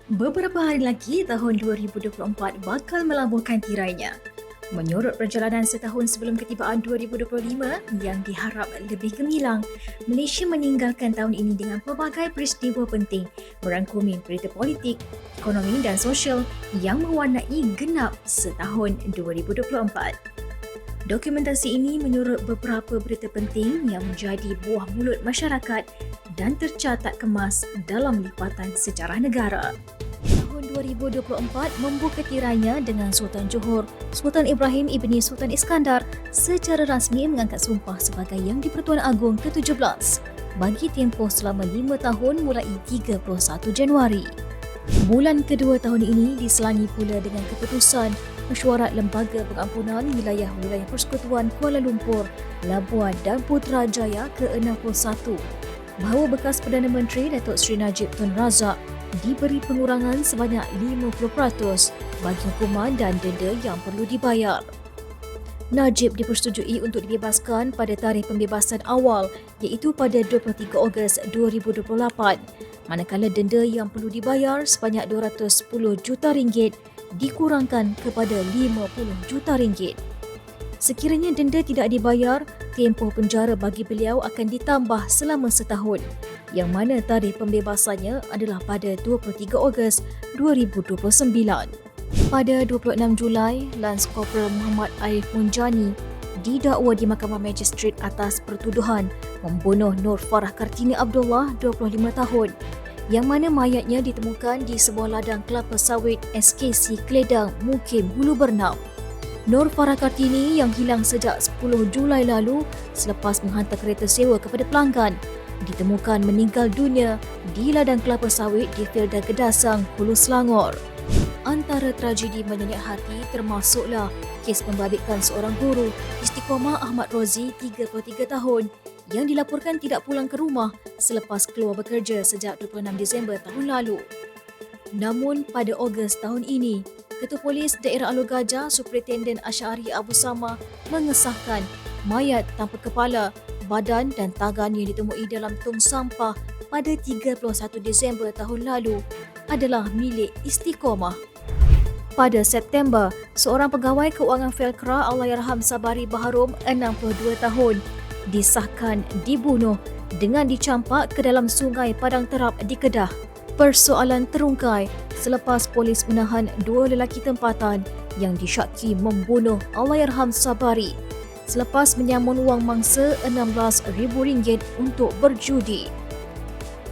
Beberapa hari lagi, tahun 2024 bakal melabuhkan tirainya. Menurut perjalanan setahun sebelum ketibaan 2025 yang diharap lebih gemilang, Malaysia meninggalkan tahun ini dengan pelbagai peristiwa penting merangkumi berita politik, ekonomi dan sosial yang mewarnai genap setahun 2024. Dokumentasi ini menyurut beberapa berita penting yang menjadi buah mulut masyarakat dan tercatat kemas dalam lipatan sejarah negara. Tahun 2024 membuka tirainya dengan Sultan Johor, Sultan Ibrahim Ibni Sultan Iskandar secara rasmi mengangkat sumpah sebagai Yang di-Pertuan Agong ke-17 bagi tempoh selama 5 tahun mulai 31 Januari. Bulan kedua tahun ini diselangi pula dengan keputusan Mesyuarat Lembaga Pengampunan Wilayah-Wilayah Persekutuan Kuala Lumpur, Labuan dan Putrajaya ke-61 bahawa bekas Perdana Menteri Datuk Seri Najib Tun Razak diberi pengurangan sebanyak 50% bagi hukuman dan denda yang perlu dibayar. Najib dipersetujui untuk dibebaskan pada tarikh pembebasan awal iaitu pada 23 Ogos 2028, manakala denda yang perlu dibayar sebanyak RM210 juta dikurangkan kepada RM50 juta. Sekiranya denda tidak dibayar, tempoh penjara bagi beliau akan ditambah selama setahun, yang mana tarikh pembebasannya adalah pada 23 Ogos 2029. Pada 26 Julai, Lance Corporal Muhammad Arif Munjani didakwa di Mahkamah Magistrate atas pertuduhan membunuh Nur Farah Kartini Abdullah, 25 tahun, yang mana mayatnya ditemukan di sebuah ladang kelapa sawit SKC Keledang, Mukim, Hulu Bernam. Nur Farah Kartini yang hilang sejak 10 Julai lalu selepas menghantar kereta sewa kepada pelanggan ditemukan meninggal dunia di ladang kelapa sawit di Felda Gedasang, Hulu Selangor. Antara tragedi menyenyak hati termasuklah kes pembabitkan seorang guru Istiqomah Ahmad Rozi, 33 tahun, yang dilaporkan tidak pulang ke rumah selepas keluar bekerja sejak 26 Disember tahun lalu. Namun pada Ogos tahun ini, Ketua Polis Daerah Alor Gajah Superintenden Asyari Abu Sama mengesahkan mayat tanpa kepala, badan dan tangan yang ditemui dalam tong sampah pada 31 Disember tahun lalu adalah milik Istiqomah. Pada September, seorang pegawai keuangan Felkra Allahyarham Sabari Baharom, 62 tahun, disahkan dibunuh dengan dicampak ke dalam sungai Padang Terap di Kedah. Persoalan terungkai selepas polis menahan dua lelaki tempatan yang disyaki membunuh Allahyarham Sabari selepas menyamun wang mangsa RM16,000 untuk berjudi.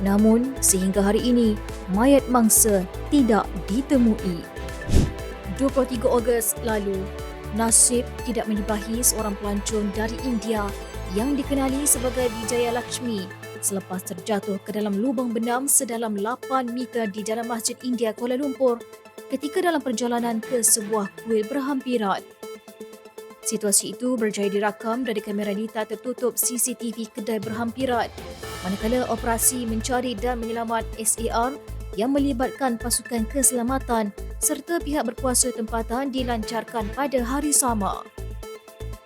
Namun, sehingga hari ini, mayat mangsa tidak ditemui. 23 Ogos lalu, nasib tidak menyebahi seorang pelancong dari India yang dikenali sebagai Wijaya Lakshmi selepas terjatuh ke dalam lubang benam sedalam 8 meter di Jalan Masjid India Kuala Lumpur ketika dalam perjalanan ke sebuah kuil berhampiran. Situasi itu berjaya dirakam dari kamera nita tertutup CCTV kedai berhampiran, manakala operasi mencari dan menyelamat SAR yang melibatkan pasukan keselamatan serta pihak berkuasa tempatan dilancarkan pada hari sama.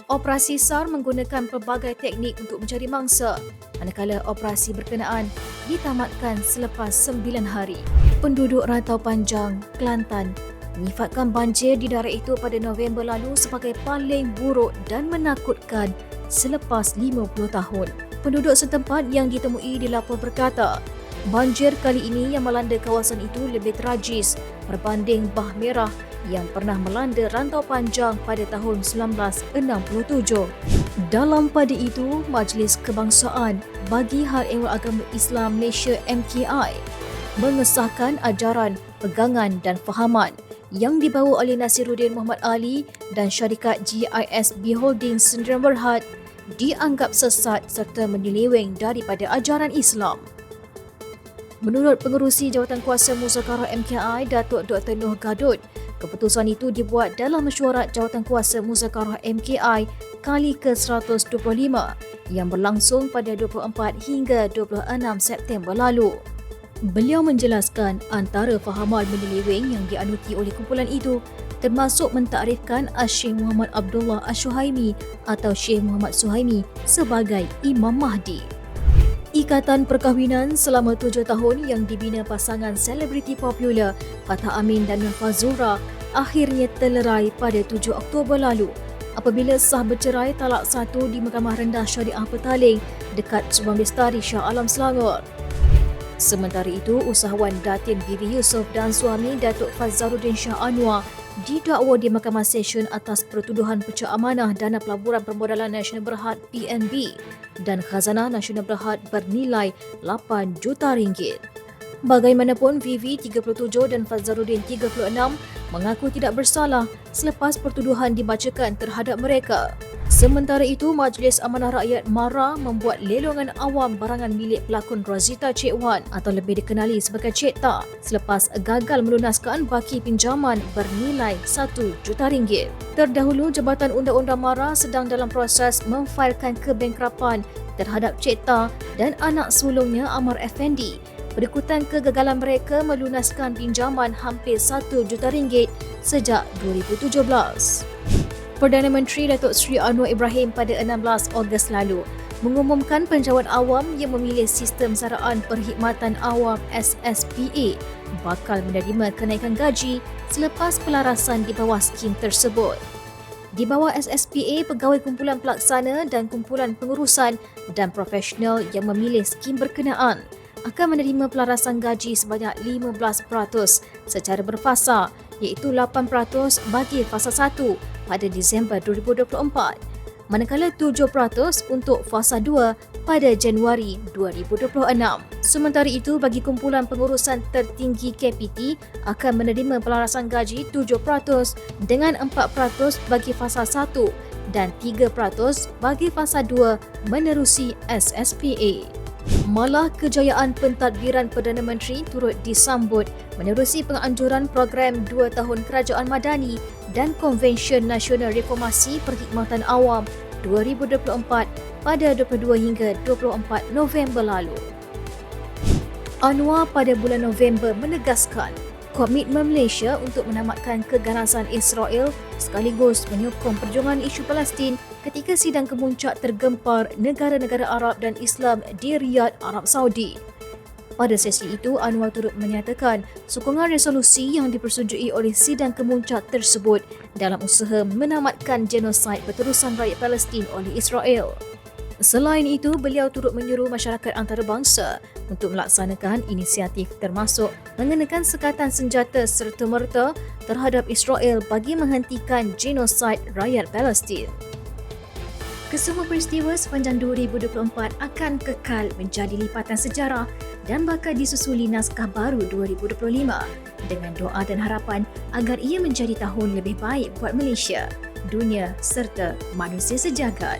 Operasi SAR menggunakan pelbagai teknik untuk mencari mangsa, manakala operasi berkenaan ditamatkan selepas 9 hari. Penduduk Rantau Panjang, Kelantan menyifatkan banjir di daerah itu pada November lalu sebagai paling buruk dan menakutkan selepas 50 tahun. Penduduk setempat yang ditemui dilapor berkata, banjir kali ini yang melanda kawasan itu lebih tragis berbanding Bah Merah yang pernah melanda Rantau Panjang pada tahun 1967. Dalam pada itu, Majlis Kebangsaan bagi Hal Ehwal Agama Islam Malaysia MKI mengesahkan ajaran, pegangan dan fahaman yang dibawa oleh Nasiruddin Muhammad Ali dan syarikat GISB Holdings Sdn Bhd dianggap sesat serta menyeleweng daripada ajaran Islam. Menurut Pengerusi Jawatankuasa Muzakarah MKI, Datuk Dr. Noh Gadut, keputusan itu dibuat dalam mesyuarat Jawatankuasa Muzakarah MKI kali ke-125 yang berlangsung pada 24 hingga 26 September lalu. Beliau menjelaskan antara fahaman menyeleweng yang dianuti oleh kumpulan itu termasuk mentakrifkan Syekh Muhammad Abdullah Asy-Syuhaimi atau Syekh Muhammad Suhaimi sebagai Imam Mahdi. Ikatan perkahwinan selama 7 tahun yang dibina pasangan selebriti popular Fatah Amin dan Nur Fazura akhirnya terlerai pada 7 Oktober lalu apabila sah bercerai talak 1 di Mahkamah Rendah Syariah Petaling dekat Subang Bestari Shah Alam, Selangor. Sementara itu, usahawan Datin Vivi Yusof dan suami Datuk Fazzaruddin Shah Anwar didakwa di Mahkamah Session atas pertuduhan pecah amanah dana pelaburan permodalan nasional berhad PNB dan khazanah nasional berhad bernilai 8 juta ringgit. Bagaimanapun, Vivi 37 dan Fazzaruddin 36 mengaku tidak bersalah selepas pertuduhan dibacakan terhadap mereka. Sementara itu, Majlis Amanah Rakyat MARA membuat lelongan awam barangan milik pelakon Razita Cik Wan atau lebih dikenali sebagai Cik Ta selepas gagal melunaskan baki pinjaman bernilai 1 juta ringgit. Terdahulu, Jabatan Undang-Undang MARA sedang dalam proses memfailkan kebangkrapan terhadap Cik Ta dan anak sulungnya Amar Effendi berikutan kegagalan mereka melunaskan pinjaman hampir 1 juta ringgit sejak 2017. Perdana Menteri Datuk Seri Anwar Ibrahim pada 16 Ogos lalu mengumumkan penjawat awam yang memilih sistem saraan perkhidmatan awam SSPA bakal menerima kenaikan gaji selepas pelarasan di bawah skim tersebut. Di bawah SSPA, pegawai kumpulan pelaksana dan kumpulan pengurusan dan profesional yang memilih skim berkenaan akan menerima pelarasan gaji sebanyak 15% secara berfasa, iaitu 8% bagi fasa 1 pada Disember 2024, manakala 7% untuk fasa 2 pada Januari 2026. Sementara itu, bagi kumpulan pengurusan tertinggi KPT akan menerima pelarasan gaji 7% dengan 4% bagi fasa 1 dan 3% bagi fasa 2 menerusi SSPA. Malah kejayaan pentadbiran Perdana Menteri turut disambut menerusi penganjuran program 2 tahun Kerajaan Madani dan Konvensyen Nasional Reformasi Perkhidmatan Awam 2024 pada 22 hingga 24 November lalu. Anwar pada bulan November menegaskan komitmen Malaysia untuk menamatkan keganasan Israel sekaligus menyokong perjuangan isu Palestin ketika sidang kemuncak tergempar negara-negara Arab dan Islam di Riyadh, Arab Saudi. Pada sesi itu, Anwar turut menyatakan sokongan resolusi yang dipersetujui oleh sidang kemuncak tersebut dalam usaha menamatkan genosid berterusan rakyat Palestin oleh Israel. Selain itu, beliau turut menyuruh masyarakat antarabangsa untuk melaksanakan inisiatif termasuk mengenakan sekatan senjata serta-merta terhadap Israel bagi menghentikan genosid rakyat Palestin. Kesemua peristiwa sepanjang 2024 akan kekal menjadi lipatan sejarah dan bakal disusuli naskah baru 2025 dengan doa dan harapan agar ia menjadi tahun lebih baik buat Malaysia, dunia serta manusia sejagat.